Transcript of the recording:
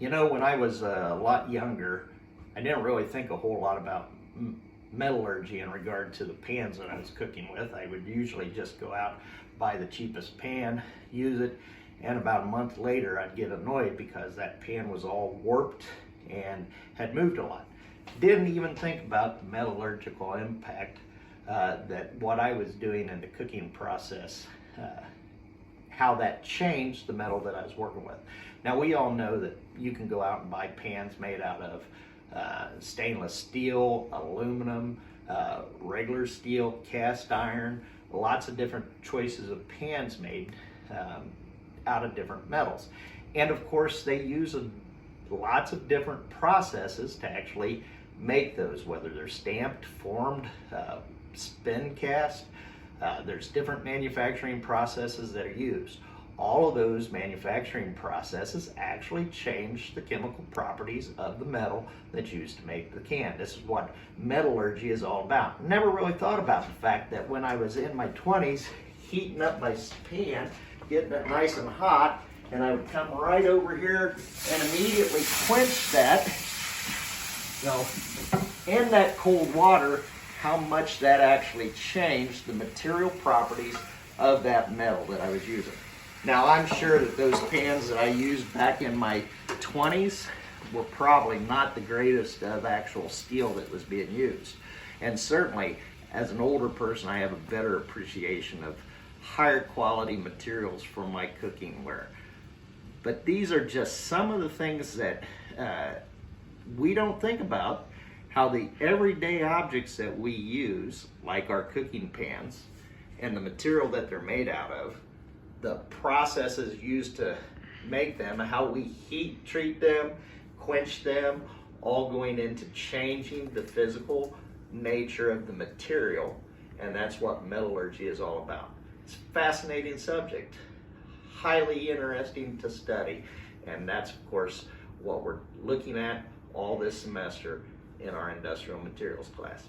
You know, when I was a lot younger, I didn't really think a whole lot about metallurgy in regard to the pans that I was cooking with. I would usually just go out, buy the cheapest pan, use it, and about a month later I'd get annoyed because that pan was all warped and had moved a lot. Didn't even think about the metallurgical impact that what I was doing in the cooking process, how that changed the metal that I was working with. Now, we all know that you can go out and buy pans made out of stainless steel, aluminum, regular steel, cast iron, lots of different choices of pans made out of different metals. And of course, they use lots of different processes to actually make those, whether they're stamped, formed, spin cast. There's different manufacturing processes that are used. All of those manufacturing processes actually change the chemical properties of the metal that's used to make the can. This is what metallurgy is all about. Never really thought about the fact that when I was in my 20s, heating up my pan, getting it nice and hot, and I would come right over here and immediately quench that, in that cold water, how much that actually changed the material properties of that metal that I was using. Now, I'm sure that those pans that I used back in my 20s were probably not the greatest of actual steel that was being used. And certainly, as an older person, I have a better appreciation of higher quality materials for my cooking ware. But these are just some of the things that we don't think about, how the everyday objects that we use, like our cooking pans, and the material that they're made out of, the processes used to make them, how we heat treat them, quench them, all going into changing the physical nature of the material. And that's what metallurgy is all about. It's a fascinating subject, highly interesting to study, and that's of course what we're looking at all this semester in our industrial materials class.